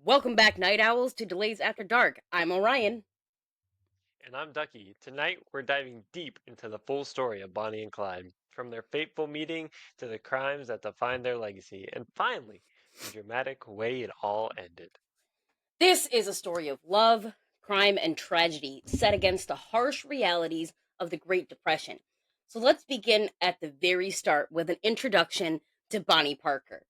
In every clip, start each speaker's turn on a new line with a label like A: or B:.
A: Welcome back, Night Owls, to Delays After Dark. I'm Orion.
B: And I'm Ducky. Tonight we're diving deep into the full story of Bonnie and Clyde, from their fateful meeting to the crimes that define their legacy, and finally, the dramatic way it all ended.
A: This is a story of love, crime, and tragedy set against the harsh realities of the Great Depression. So let's begin at the very start with an introduction to Bonnie Parker.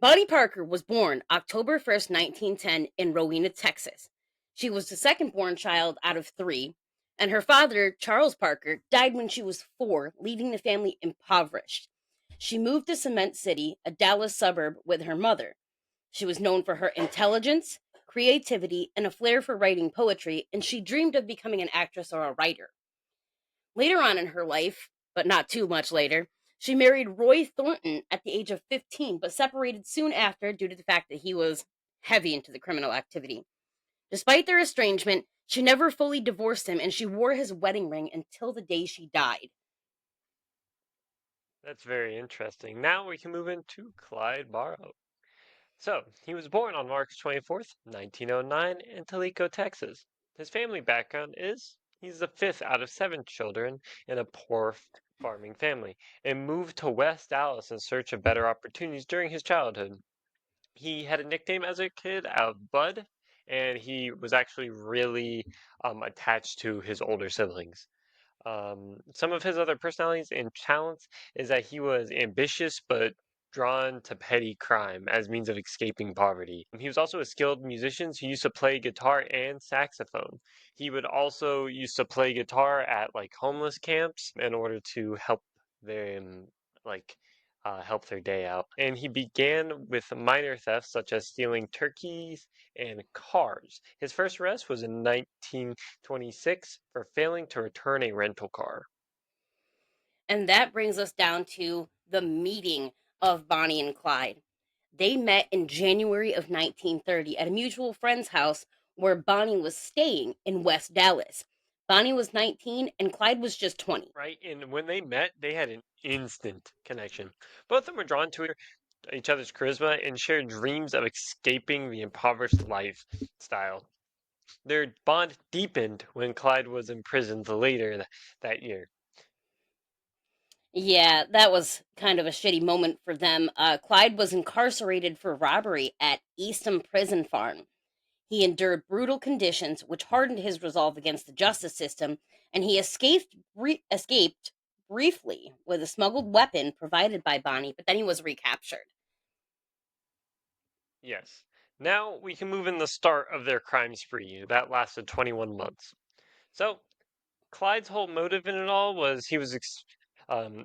A: Bonnie Parker was born October 1st, 1910, in Rowena, Texas. She was the second born child out of three, and her father, Charles Parker, died when she was four, leaving the family impoverished. She moved to Cement City, a Dallas suburb, with her mother. She was known for her intelligence, creativity, and a flair for writing poetry, and she dreamed of becoming an actress or a writer. Later on in her life, but not too much later, she married Roy Thornton at the age of 15, but separated soon after due to the fact that he was heavy into the criminal activity. Despite their estrangement, she never fully divorced him, and she wore his wedding ring until the day she died.
B: That's very interesting. Now we can move into Clyde Barrow. So, he was born on March 24th, 1909, in Toledo, Texas. His family background is he's the fifth out of seven children in a poor farming family and moved to West Dallas in search of better opportunities during his childhood. He had a nickname as a kid, Bud, and he was actually really attached to his older siblings. Some of his other personalities and talents is that he was ambitious but drawn to petty crime as means of escaping poverty. He was also a skilled musician who used to play guitar and saxophone. He would also used to play guitar at like homeless camps in order to help them like help their day out. And he began with minor thefts such as stealing turkeys and cars. His first arrest was in 1926 for failing to return a rental car.
A: And that brings us down to the meeting of Bonnie and Clyde. They met in January of 1930 at a mutual friend's house where Bonnie was staying in West Dallas. Bonnie was 19 and Clyde was just 20.
B: Right? And when they met, they had an instant connection. Both of them were drawn to each other's charisma and shared dreams of escaping the impoverished lifestyle. Their bond deepened when Clyde was imprisoned later that year.
A: Yeah, that was kind of a shitty moment for them. Clyde was incarcerated for robbery at Eastham Prison Farm. He endured brutal conditions, which hardened his resolve against the justice system, and he escaped briefly with a smuggled weapon provided by Bonnie, but then he was recaptured.
B: Yes. Now we can move in the start of their crime spree that lasted 21 months. So, Clyde's whole motive in it all was he was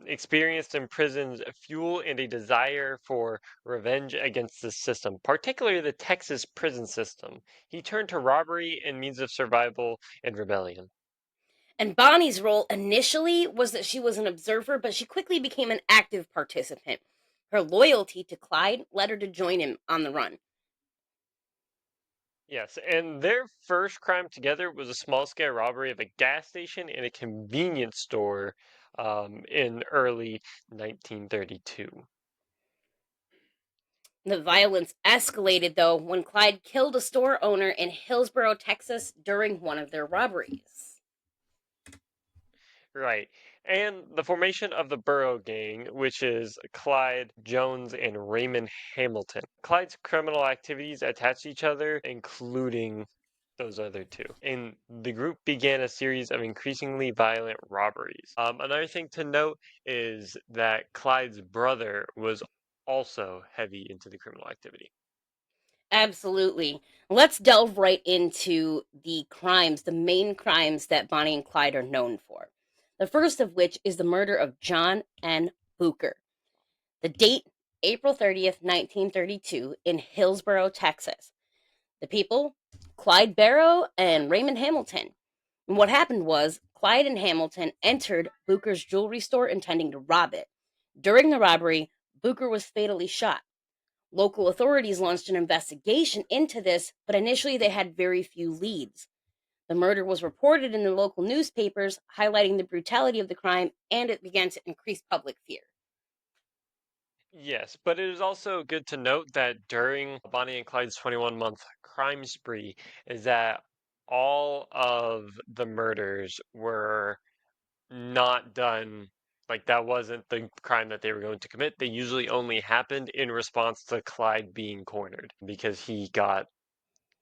B: experienced in prison's fuel and a desire for revenge against the system, particularly the Texas prison system. He turned to robbery and means of survival and rebellion.
A: And Bonnie's role initially was that she was an observer, but she quickly became an active participant. Her loyalty to Clyde led her to join him on the run.
B: Yes, and their first crime together was a small-scale robbery of a gas station and a convenience store in early 1932.
A: The violence escalated, though, when Clyde killed a store owner in Hillsborough, Texas during one of their robberies.
B: Right. And the formation of the Barrow gang, which is Clyde Jones and Raymond Hamilton. Clyde's criminal activities attached to each other, including those other two. And the group began a series of increasingly violent robberies. Another thing to note is that Clyde's brother was also heavy into the criminal activity.
A: Absolutely. Let's delve right into the crimes, the main crimes that Bonnie and Clyde are known for. The first of which is the murder of John N. Booker. The date, April 30th, 1932, in Hillsborough, Texas. The people, Clyde Barrow and Raymond Hamilton. And what happened was Clyde and Hamilton entered Booker's jewelry store intending to rob it. During the robbery, Booker was fatally shot. Local authorities launched an investigation into this, but initially they had very few leads. The murder was reported in the local newspapers, highlighting the brutality of the crime, and it began to increase public fear.
B: Yes, but it is also good to note that during Bonnie and Clyde's 21-month crime spree, is that all of the murders were not done, like that wasn't the crime that they were going to commit. They usually only happened in response to Clyde being cornered because he got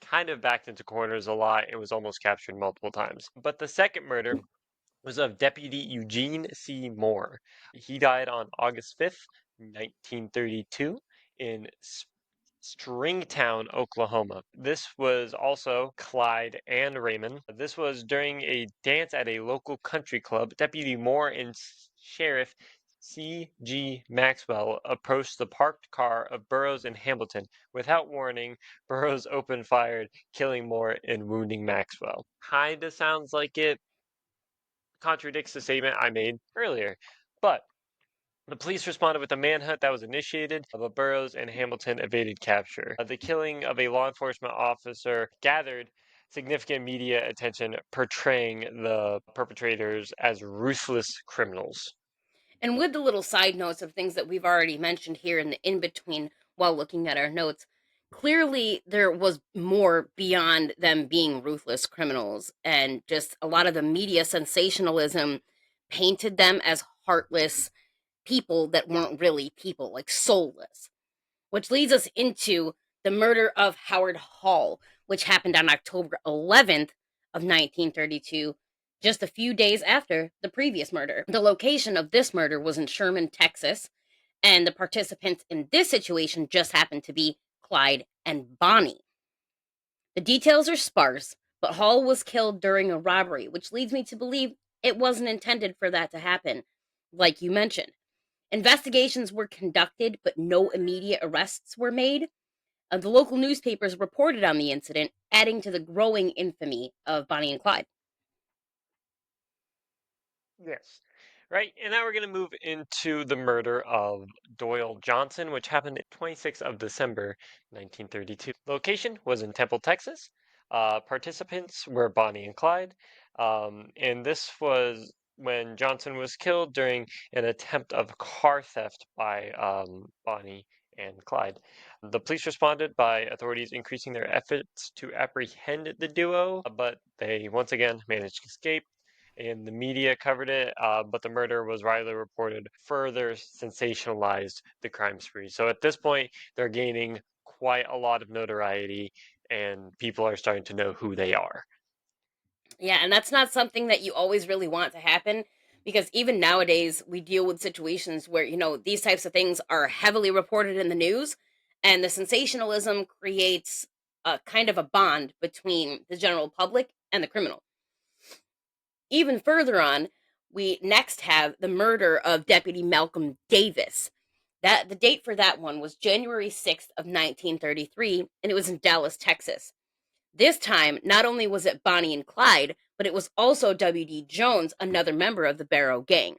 B: kind of backed into corners a lot and was almost captured multiple times. But the second murder was of Deputy Eugene C. Moore. He died on August 5th, 1932, in Stringtown, Oklahoma. This was also Clyde and Raymond. This was during a dance at a local country club. Deputy Moore and Sheriff C.G. Maxwell approached the parked car of Burroughs and Hamilton. Without warning, Burroughs opened fire, killing Moore and wounding Maxwell. Kinda sounds like it contradicts the statement I made earlier. But the police responded with a manhunt that was initiated, but Burroughs and Hamilton evaded capture. The killing of a law enforcement officer gathered significant media attention, portraying the perpetrators as ruthless criminals.
A: And with the little side notes of things that we've already mentioned here in the in between while looking at our notes, clearly there was more beyond them being ruthless criminals. And just a lot of the media sensationalism painted them as heartless people that weren't really people, like soulless. Which leads us into the murder of Howard Hall, which happened on October 11th of 1932, just a few days after the previous murder. The location of this murder was in Sherman, Texas, and the participants in this situation just happened to be Clyde and Bonnie. The details are sparse, but Hall was killed during a robbery, which leads me to believe it wasn't intended for that to happen, like you mentioned. Investigations were conducted, but no immediate arrests were made. The local newspapers reported on the incident, adding to the growing infamy of Bonnie and Clyde.
B: Yes. Right, and now we're going to move into the murder of Doyle Johnson, which happened 26th of December, 1932. Location was in Temple, Texas. Participants were Bonnie and Clyde, and this was when Johnson was killed during an attempt of car theft by Bonnie and Clyde. The police responded by authorities increasing their efforts to apprehend the duo, but they once again managed to escape and the media covered it, but the murder was widely reported, further sensationalized the crime spree. So at this point, they're gaining quite a lot of notoriety, and people are starting to know who they are.
A: Yeah, and that's not something that you always really want to happen because even nowadays we deal with situations where, these types of things are heavily reported in the news and the sensationalism creates a kind of a bond between the general public and the criminal. Even further on, we next have the murder of Deputy Malcolm Davis. That the date for that one was January 6th of 1933, and it was in Dallas, Texas. This time, not only was it Bonnie and Clyde, but it was also W.D. Jones, another member of the Barrow gang.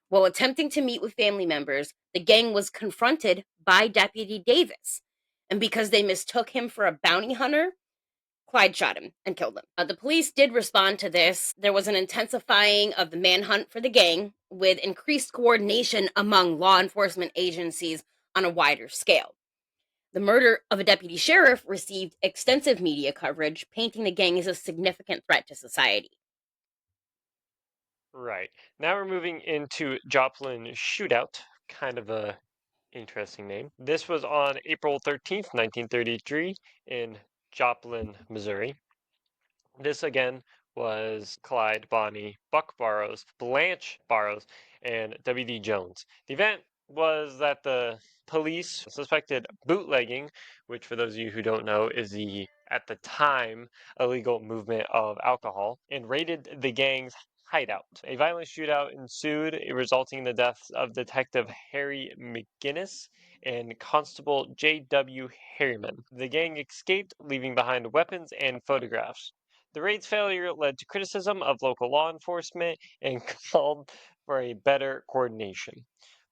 A: While attempting to meet with family members, the gang was confronted by Deputy Davis. And because they mistook him for a bounty hunter, Clyde shot him and killed him. The police did respond to this. There was an intensifying of the manhunt for the gang with increased coordination among law enforcement agencies on a wider scale. The murder of a deputy sheriff received extensive media coverage, painting the gang as a significant threat to society.
B: Right. Now we're moving into Joplin Shootout, kind of a interesting name. This was on April 13th, 1933 in Joplin, Missouri. This again was Clyde, Bonnie, Buck Barrows, Blanche Barrows, and W.D. Jones. The event was that the police suspected bootlegging, which, for those of you who don't know, is the, at the time, illegal movement of alcohol, and raided the gang's hideout. A violent shootout ensued, resulting in the deaths of Detective Harry McGinnis and Constable J.W. Harriman. The gang escaped, leaving behind weapons and photographs. The raid's failure led to criticism of local law enforcement and called for a better coordination.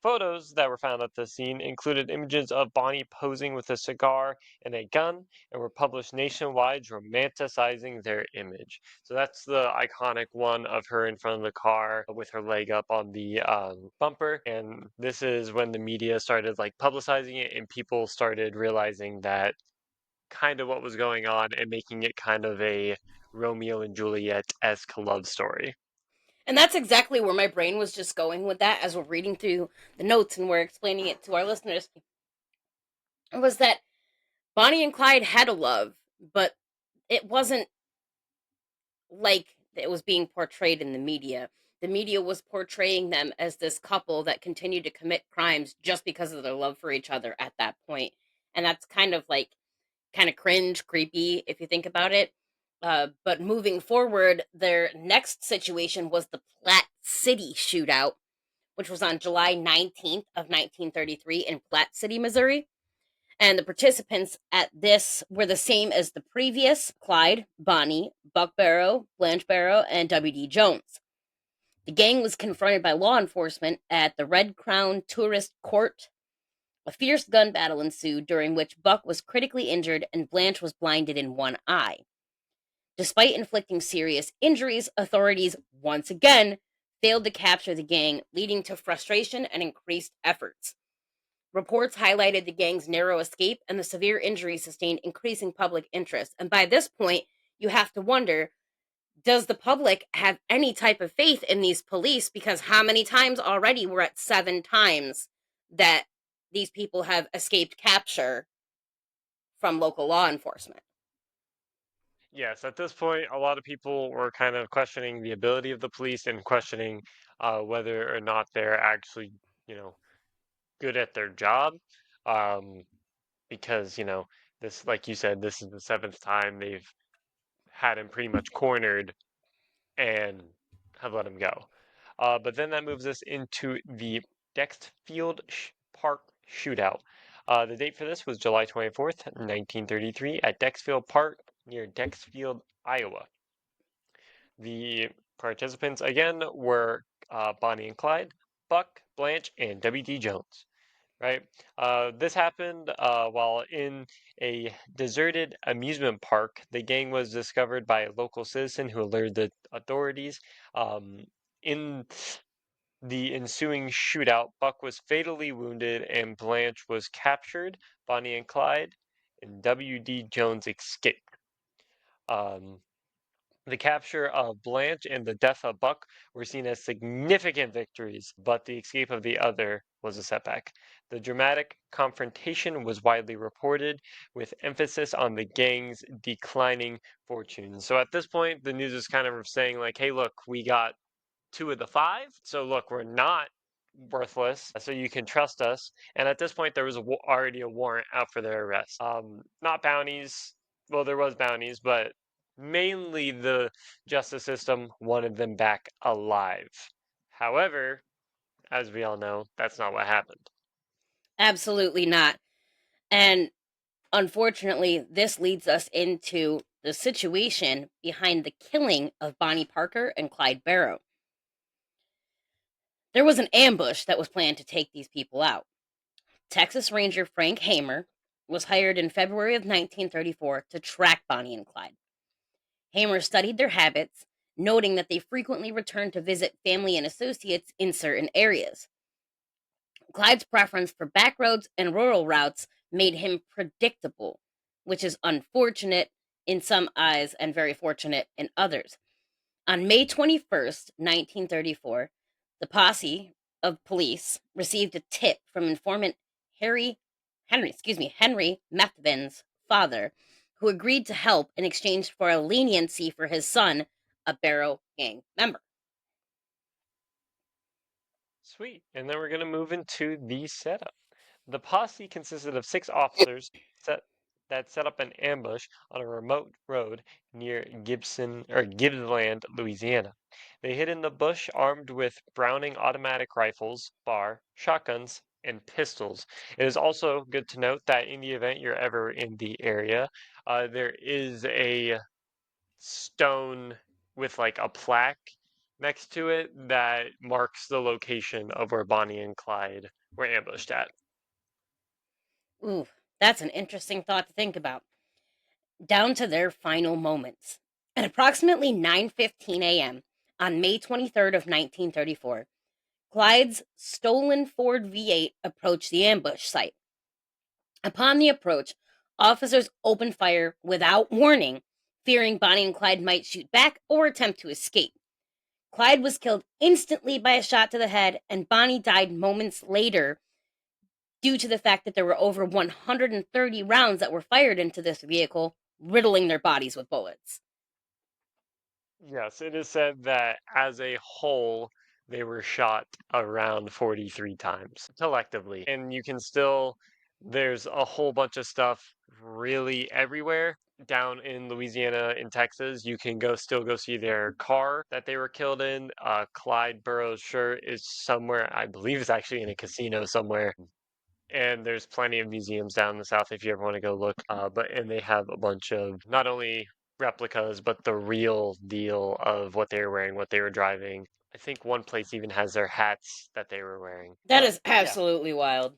B: Photos that were found at the scene included images of Bonnie posing with a cigar and a gun and were published nationwide, romanticizing their image. So that's the iconic one of her in front of the car with her leg up on the bumper. And this is when the media started like publicizing it and people started realizing that kind of what was going on and making it kind of a Romeo and Juliet-esque love story.
A: And that's exactly where my brain was just going with that as we're reading through the notes and we're explaining it to our listeners. It was that Bonnie and Clyde had a love, but it wasn't like it was being portrayed in the media. The media was portraying them as this couple that continued to commit crimes just because of their love for each other at that point. And that's kind of like kind of cringe, creepy if you think about it. But moving forward, their next situation was the Platte City shootout, which was on July 19th of 1933 in Platte City, Missouri. And the participants at this were the same as the previous: Clyde, Bonnie, Buck Barrow, Blanche Barrow, and W.D. Jones. The gang was confronted by law enforcement at the Red Crown Tourist Court. A fierce gun battle ensued, during which Buck was critically injured and Blanche was blinded in one eye. Despite inflicting serious injuries, authorities once again failed to capture the gang, leading to frustration and increased efforts. Reports highlighted the gang's narrow escape and the severe injuries sustained, increasing public interest. And by this point, you have to wonder, does the public have any type of faith in these police? Because how many times already? We're at 7 times that these people have escaped capture from local law enforcement.
B: Yes, at this point, a lot of people were kind of questioning the ability of the police and questioning whether or not they're actually, you know, good at their job. Um, because, this, like you said, this is the seventh time they've had him pretty much cornered and have let him go. But then that moves us into the Dexfield Park shootout. The date for this was July 24th, 1933, at Dexfield Park near Dexfield, Iowa. The participants again were Bonnie and Clyde, Buck, Blanche, and W.D. Jones. Right. This happened while in a deserted amusement park. The gang was discovered by a local citizen who alerted the authorities. In the ensuing shootout, Buck was fatally wounded and Blanche was captured. Bonnie and Clyde and W.D. Jones escaped. Um, the capture of Blanche and the death of Buck were seen as significant victories, but the escape of the other was a setback. The dramatic confrontation was widely reported, with emphasis on the gang's declining fortunes. So at this point, the news is kind of saying, like, hey, look, we got two of the five. So look, we're not worthless, so you can trust us. And at this point, there was already a warrant out for their arrest. Not bounties. Well, there was bounties, but mainly the justice system wanted them back alive. However, as we all know, that's not what happened.
A: Absolutely not. And unfortunately, this leads us into the situation behind the killing of Bonnie Parker and Clyde Barrow. There was an ambush that was planned to take these people out. Texas Ranger Frank Hamer was hired in February of 1934 to track Bonnie and Clyde. Hamer studied their habits, noting that they frequently returned to visit family and associates in certain areas. Clyde's preference for back roads and rural routes made him predictable, which is unfortunate in some eyes and very fortunate in others. On May 21st, 1934, the posse of police received a tip from informant Henry Methvin's father, who agreed to help in exchange for a leniency for his son, a Barrow gang member.
B: Sweet. And then we're going to move into the setup. The posse consisted of 6 officers set, that set up an ambush on a remote road near Gibbsland, Louisiana. They hid in the bush armed with Browning automatic rifles, shotguns, and pistols. It is also good to note that in the event you're ever in the area, there is a stone with like a plaque next to it that marks the location of where Bonnie and Clyde were ambushed at.
A: Ooh, that's an interesting thought to think about. Down to their final moments. At approximately 9:15 a.m. on May 23rd of 1934, Clyde's stolen Ford V8 approached the ambush site. Upon the approach, officers opened fire without warning, fearing Bonnie and Clyde might shoot back or attempt to escape. Clyde was killed instantly by a shot to the head, and Bonnie died moments later due to the fact that there were over 130 rounds that were fired into this vehicle, riddling their bodies with bullets.
B: Yes, it is said that as a whole, they were shot around 43 times collectively. And you can still, there's a whole bunch of stuff really everywhere. Down in Louisiana and Texas, you can still go see their car that they were killed in. Clyde Barrow's shirt is somewhere, I believe it's actually in a casino somewhere. And there's plenty of museums down in the south if you ever want to go look. And they have a bunch of not only replicas but the real deal of what they were wearing, what they were driving. I think one place even has their hats that they were wearing.
A: That
B: But
A: is
B: yeah,
A: absolutely wild.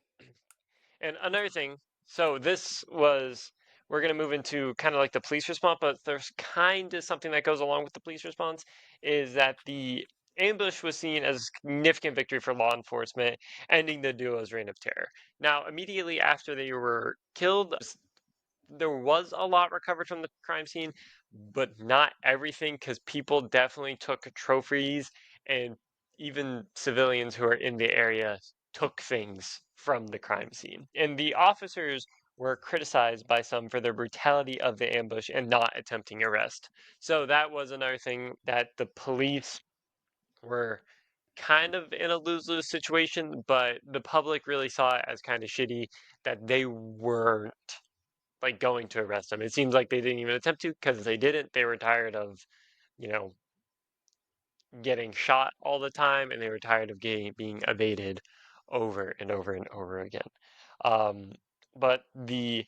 B: and another thing, so this was we're going to move into kind of like the police response, but there's kind of something that goes along with the police response is that the ambush was seen as a significant victory for law enforcement, ending the duo's reign of terror. Now, immediately after they were killed, there was a lot recovered from the crime scene, but not everything because people definitely took trophies and even civilians who are in the area took things from the crime scene. And the officers were criticized by some for their brutality of the ambush and not attempting arrest. So that was another thing that the police were kind of in a lose-lose situation, but the public really saw it as kind of shitty that they weren't like going to arrest him. It seems like they didn't even attempt to because they didn't. They were tired of, you know, getting shot all the time, and they were tired of being evaded over and over and over again. Um, but the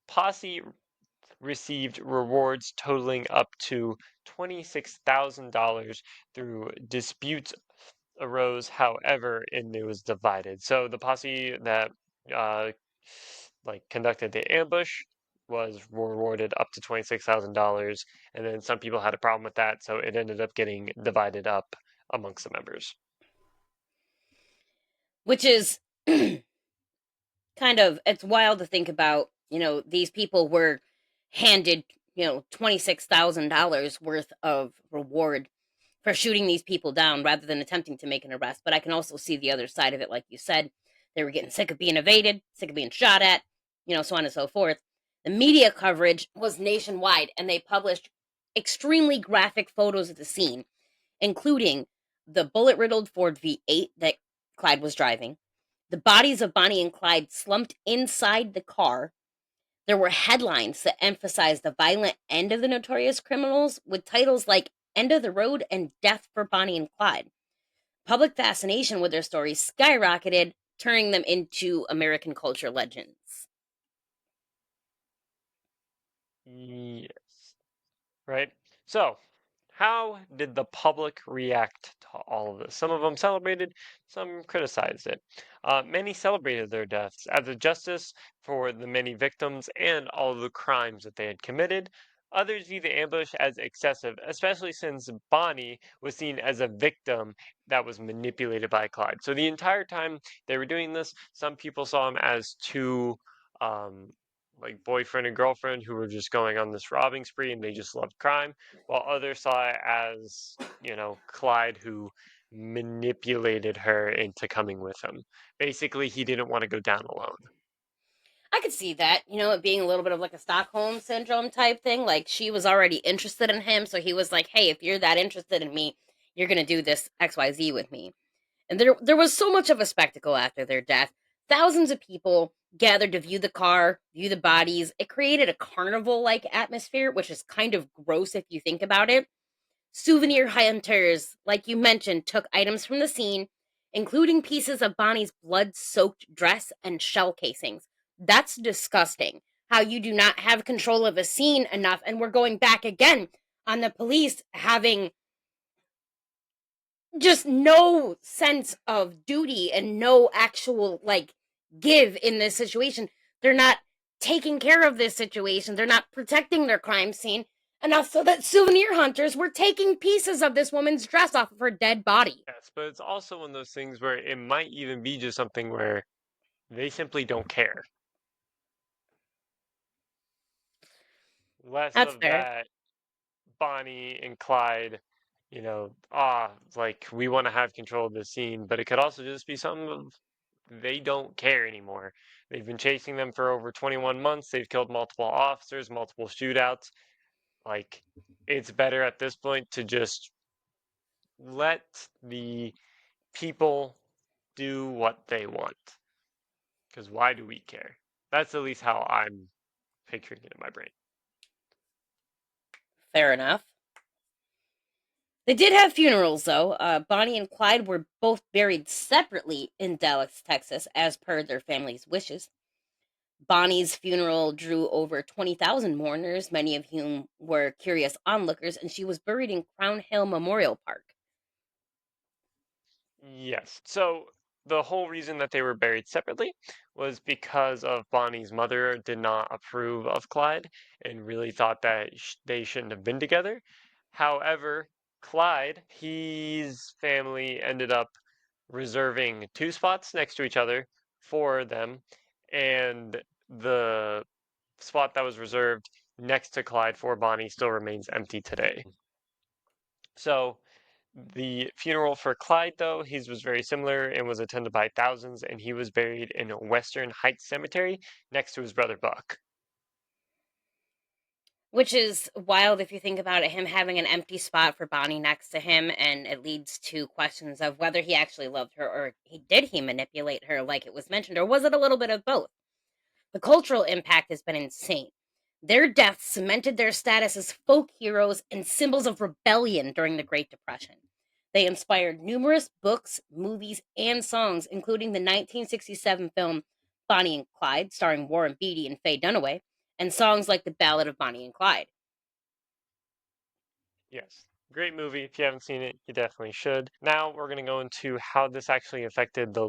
B: posse received rewards totaling up to $26,000 through disputes arose, however, and it was divided. So the posse that uh, conducted the ambush was rewarded up to $26,000, and then some people had a problem with that, so it ended up getting divided up amongst the members.
A: Which is kind of, it's wild to think about. These people were handed, $26,000 worth of reward for shooting these people down rather than attempting to make an arrest. But I can also see the other side of it. Like you said, they were getting sick of being evaded, sick of being shot at, so on and so forth. The media coverage was nationwide, and they published extremely graphic photos of the scene, including the bullet riddled Ford V8 that Clyde was driving, the bodies of Bonnie and Clyde slumped inside the car. There were headlines that emphasized the violent end of the notorious criminals with titles like End of the Road and Death for Bonnie and Clyde. Public fascination with their stories skyrocketed, turning them into American culture legends.
B: Yes. Right? So, how did the public react to all of this? Some of them celebrated, some criticized it. Many celebrated their deaths as a justice for the many victims and all of the crimes that they had committed. Others viewed the ambush as excessive, especially since Bonnie was seen as a victim that was manipulated by Clyde. So the entire time they were doing this, some people saw him as two um, boyfriend and girlfriend who were just going on this robbing spree and they just loved crime, while others saw it as, Clyde who manipulated her into coming with him. Basically, he didn't want to go down alone.
A: I could see that, it being a little bit of like a Stockholm syndrome type thing. Like she was already interested in him, so he was like, "Hey, if you're that interested in me, you're gonna do this XYZ with me." And there was so much of a spectacle after their death. Thousands of people gathered to view the car, view the bodies. It created a carnival like atmosphere, which is kind of gross if you think about it. Souvenir hunters, like you mentioned, took items from the scene, including pieces of Bonnie's blood soaked dress and shell casings. That's disgusting. How you do not have control of a scene enough. And we're going back again on the police having just no sense of duty and no actual like give in this situation. They're not taking care of this situation. They're not protecting their crime scene enough so that souvenir hunters were taking pieces of this woman's dress off of her dead body.
B: Yes, but it's also one of those things where it might even be just something where they simply don't care. Less
A: That's
B: of
A: fair.
B: that Bonnie and Clyde, like we want to have control of the scene, but it could also just be something of they don't care anymore. They've been chasing them for over 21 months. They've killed multiple officers, multiple shootouts. Like, it's better at this point to just let the people do what they want. Because why do we care? That's at least how I'm picturing it in my brain.
A: Fair enough. They did have funerals, though. Bonnie and Clyde were both buried separately in Dallas, Texas, as per their family's wishes. Bonnie's funeral drew over 20,000 mourners, many of whom were curious onlookers, and she was buried in Crown Hill Memorial Park.
B: Yes. So the whole reason that they were buried separately was because of Bonnie's mother did not approve of Clyde and really thought that they shouldn't have been together. However, Clyde, his family ended up reserving two spots next to each other for them, and the spot that was reserved next to Clyde for Bonnie still remains empty today. So the funeral for Clyde, though, his was very similar and was attended by thousands, and he was buried in Western Heights Cemetery next to his brother Buck.
A: Which is wild if you think about it, him having an empty spot for Bonnie next to him, and it leads to questions of whether he actually loved her or did he manipulate her, like it was mentioned, or was it a little bit of both? The cultural impact has been insane. Their deaths cemented their status as folk heroes and symbols of rebellion during the Great Depression. They inspired numerous books, movies, and songs, including the 1967 film Bonnie and Clyde, starring Warren Beatty and Faye Dunaway, and songs like The Ballad of Bonnie and Clyde.
B: Yes, great movie. If you haven't seen it, you definitely should. Now we're going to go into how this actually affected the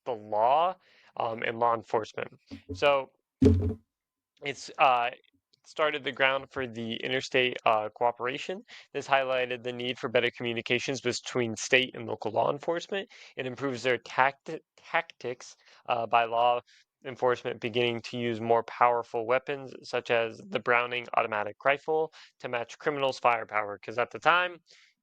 B: law and law enforcement. So it's started the ground for the interstate cooperation. This highlighted the need for better communications between state and local law enforcement. It improves their tactics by law enforcement beginning to use more powerful weapons, such as the Browning automatic rifle, to match criminals' firepower. Because at the time,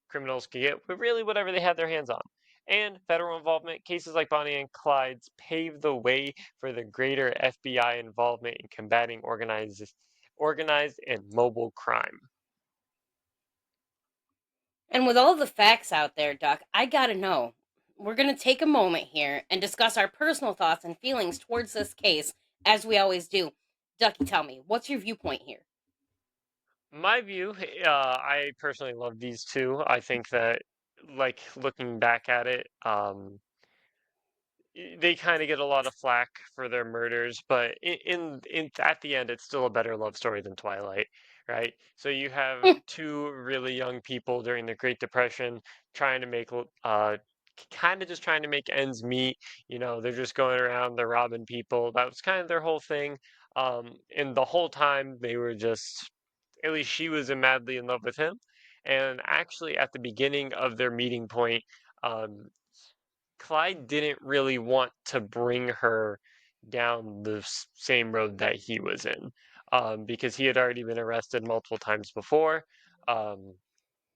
B: criminals could get really whatever they had their hands on. And federal involvement, cases like Bonnie and Clyde's paved the way for the greater FBI involvement in combating organized and mobile crime.
A: And with all the facts out there, Duck, I gotta know. We're gonna take a moment here and discuss our personal thoughts and feelings towards this case, as we always do. Ducky, tell me, what's your viewpoint here?
B: My view, I personally love these two. I think that, like, looking back at it, they kind of get a lot of flack for their murders, but in at the end, it's still a better love story than Twilight, right? So you have two really young people during the Great Depression trying to make kind of just trying to make ends meet. They're just going around, they're robbing people. That was kind of their whole thing. And the whole time they were just, at least she was madly in love with him. And actually, at the beginning of their meeting point, um, Clyde didn't really want to bring her down the same road that he was in, because he had already been arrested multiple times before, um,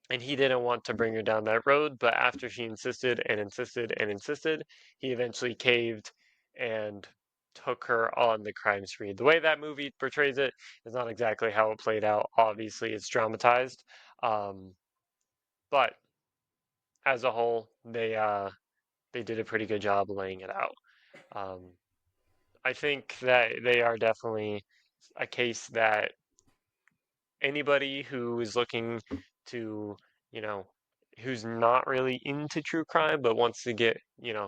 B: and he didn't want to bring her down that road. But after she insisted and insisted and insisted, he eventually caved and took her on the crime spree. The way that movie portrays it is not exactly how it played out. Obviously, it's dramatized, um, but as a whole, they did a pretty good job laying it out. Um, I think that they are definitely a case that anybody who is looking to, you know, who's not really into true crime but wants to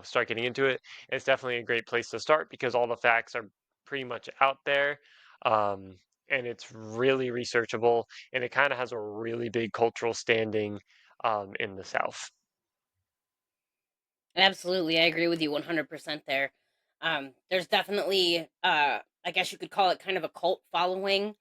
B: start getting into it, it's definitely a great place to start because all the facts are pretty much out there. Um, and it's really researchable and it kind of has a really big cultural standing in the South.
A: Absolutely, I agree with you 100% there. There's definitely, I guess you could call it kind of a cult following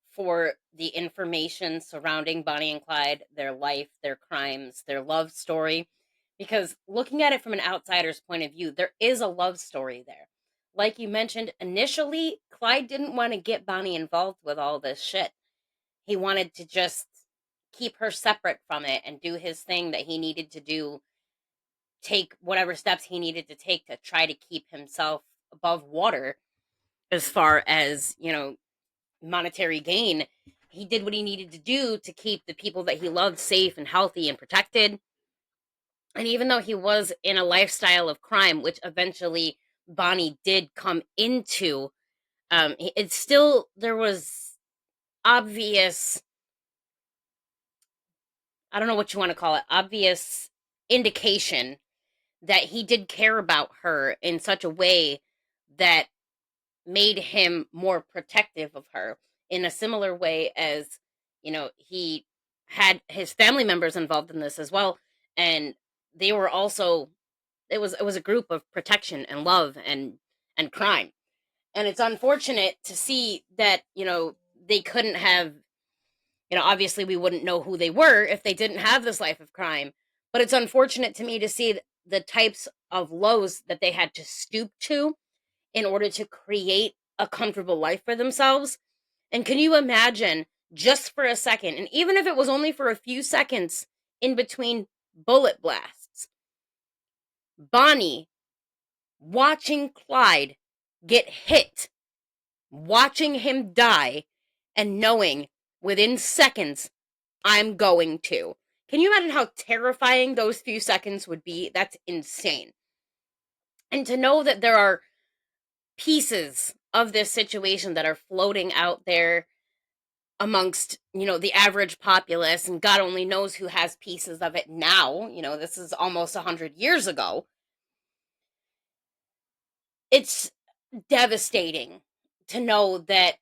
A: for the information surrounding Bonnie and Clyde, their life, their crimes, their love story. Because looking at it from an outsider's point of view, there is a love story there. Like you mentioned, initially, Clyde didn't want to get Bonnie involved with all this shit. He wanted to just keep her separate from it and do his thing that he needed to do, take whatever steps he needed to take to try to keep himself above water as far as, monetary gain. He did what he needed to do to keep the people that he loved safe and healthy and protected. And even though he was in a lifestyle of crime, which eventually Bonnie did come into, it's still, there was obvious, I don't know what you want to call it, obvious indication that he did care about her in such a way that made him more protective of her, in a similar way as, he had his family members involved in this as well, and they were also, it was a group of protection and love and crime. And it's unfortunate to see that, they couldn't have, obviously we wouldn't know who they were if they didn't have this life of crime, but it's unfortunate to me to see the types of lows that they had to stoop to in order to create a comfortable life for themselves. And can you imagine, just for a second, and even if it was only for a few seconds in between bullet blasts, Bonnie watching Clyde get hit, watching him die, and knowing within seconds, I'm going to. Can you imagine how terrifying those few seconds would be? That's insane. And to know that there are pieces of this situation that are floating out there amongst, the average populace, and God only knows who has pieces of it now. This is almost 100 years ago. It's devastating to know that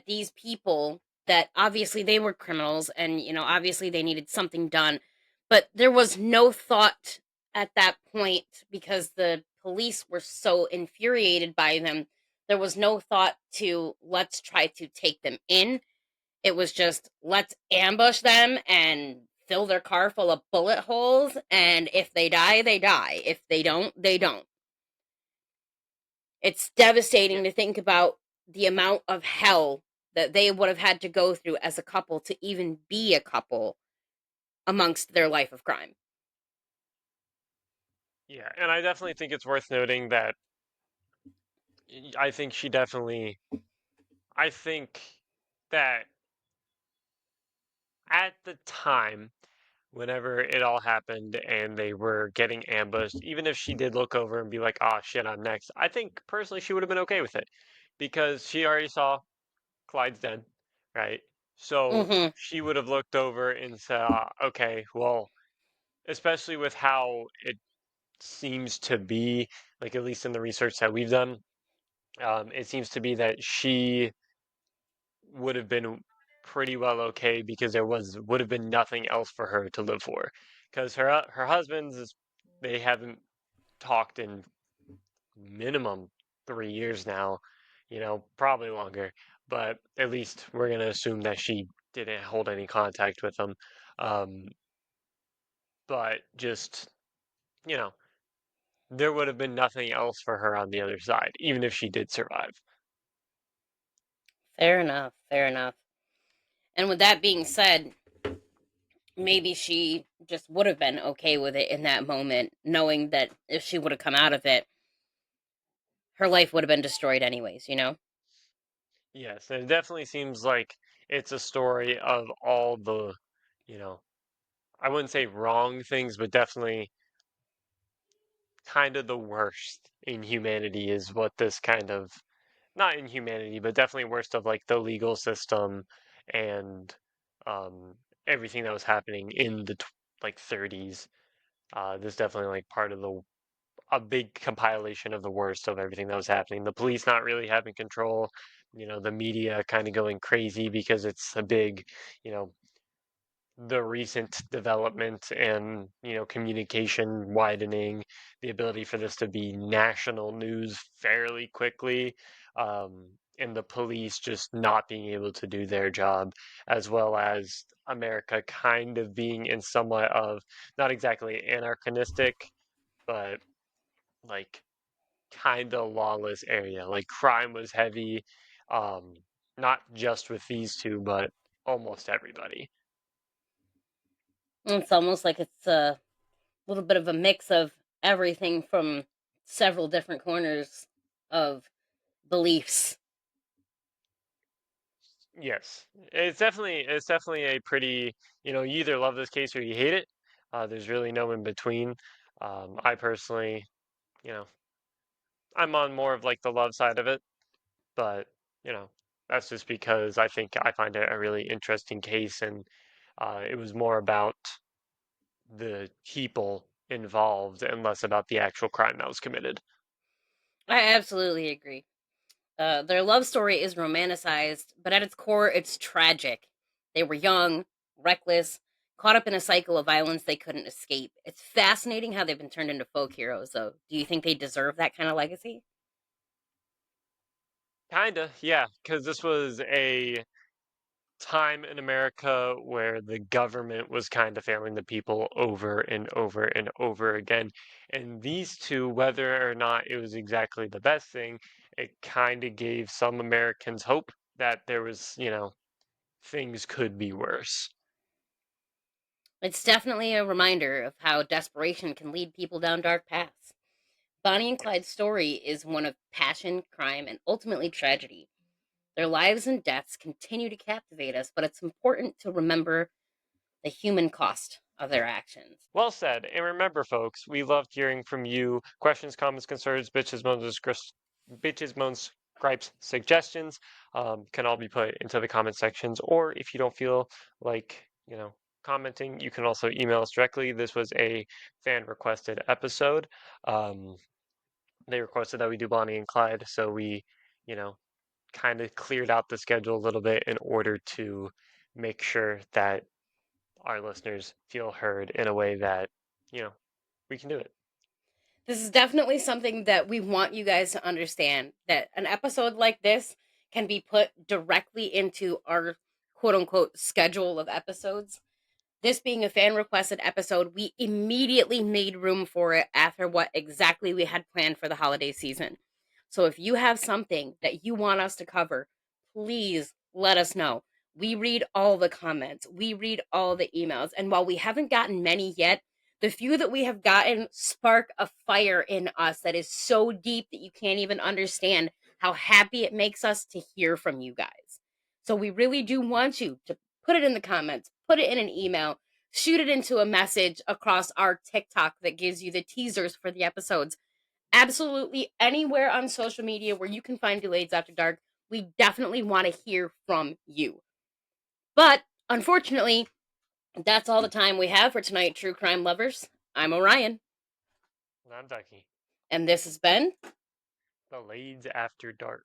A: these people, that obviously they were criminals, and obviously they needed something done, but there was no thought at that point, because the police were so infuriated by them. There was no thought to, let's try to take them in. It was just, let's ambush them and fill their car full of bullet holes, and if they die, they die. If they don't, they don't. It's
B: Yeah,
A: devastating to think about the amount of hell that they would have had to go through as a couple to even be a couple amongst their life of crime.
B: yeah, and I definitely think it's worth noting that I think she definitely, I think that at the time, whenever it all happened and they were getting ambushed, even if she did look over and be like, "Oh shit, I'm next," I think personally she would have been okay with it because she already saw Clyde's dead, right? So
A: Mm-hmm.
B: she would have looked over and said, "Okay, well," especially with how it seems to be, like at least in the research that we've done, it seems to be that she would have been pretty well okay because there was would have been nothing else for her to live for, because her husband's they haven't talked in minimum 3 years now, probably longer, but at least we're gonna assume that she didn't hold any contact with him. Um, but just you know, there would have been nothing else for her on the other side, even if she did survive.
A: Fair enough. Fair enough. And with that being said, maybe she just would have been okay with it in that moment, knowing that if she would have come out of it, her life would have been destroyed anyways.
B: Yes, and it definitely seems like it's a story of all the, you know, I wouldn't say wrong things, but definitely kind of the worst in humanity is what this kind of, not in humanity, but definitely worst of like the legal system and um, everything that was happening in the like 30s. This is definitely like part of the a big compilation of the worst of everything that was happening. The police not really having control, the media kind of going crazy because it's a big, you know, the recent development and communication widening, the ability for this to be national news fairly quickly, and the police just not being able to do their job, as well as America kind of being in somewhat of not exactly anarchistic, but like kind of lawless area. Like crime was heavy, um, not just with these two, but almost everybody.
A: It's almost like it's a little bit of a mix of everything from several different corners of beliefs.
B: Yes, it's definitely a pretty, you either love this case or you hate it. There's really no in between. I personally, you know, I'm on more of like the love side of it, but you know, that's just because I think I find it a really interesting case, and it was more about the people involved and less about the actual crime that was committed.
A: I absolutely agree. Their love story is romanticized, but at its core, it's tragic. They were young, reckless, caught up in a cycle of violence they couldn't escape. It's fascinating how they've been turned into folk heroes, though. Do you think they deserve that kind of legacy?
B: Kinda, yeah, because this was a time in America where the government was kind of failing the people over and over and over again. And these two, whether or not it was exactly the best thing, it kind of gave some Americans hope that there was, things could be worse.
A: It's definitely a reminder of how desperation can lead people down dark paths. Bonnie and Clyde's
B: Yes.
A: story is one of passion, crime, and ultimately tragedy. Their lives and deaths continue to captivate us, but it's important to remember the human cost of their actions.
B: Well said. And remember, folks, we loved hearing from you. Questions, comments, concerns, bitches, moans, gripes, suggestions can all be put into the comment sections. Or if you don't feel like, commenting, you can also email us directly. This was a fan requested episode. Um, they requested that we do Bonnie and Clyde, so we, you know, kind of cleared out the schedule a little bit in order to make sure that our listeners feel heard in a way that, you know, we can do it.
A: This is definitely something that we want you guys to understand, that an episode like this can be put directly into our quote unquote schedule of episodes. This being a fan requested episode, we immediately made room for it after what exactly we had planned for the holiday season. So if you have something that you want us to cover, please let us know. We read all the comments, we read all the emails. And while we haven't gotten many yet, the few that we have gotten spark a fire in us that is so deep that you can't even understand how happy it makes us to hear from you guys. So we really do want you to put it in the comments, put it in an email, shoot it into a message across our TikTok that gives you the teasers for the episodes. Absolutely anywhere on social media where you can find Delays After Dark, we definitely want to hear from you. But unfortunately, that's all the time we have for tonight, true crime lovers. I'm Orion,
B: And I'm Ducky.
A: and this has been
B: The Lades After Dark.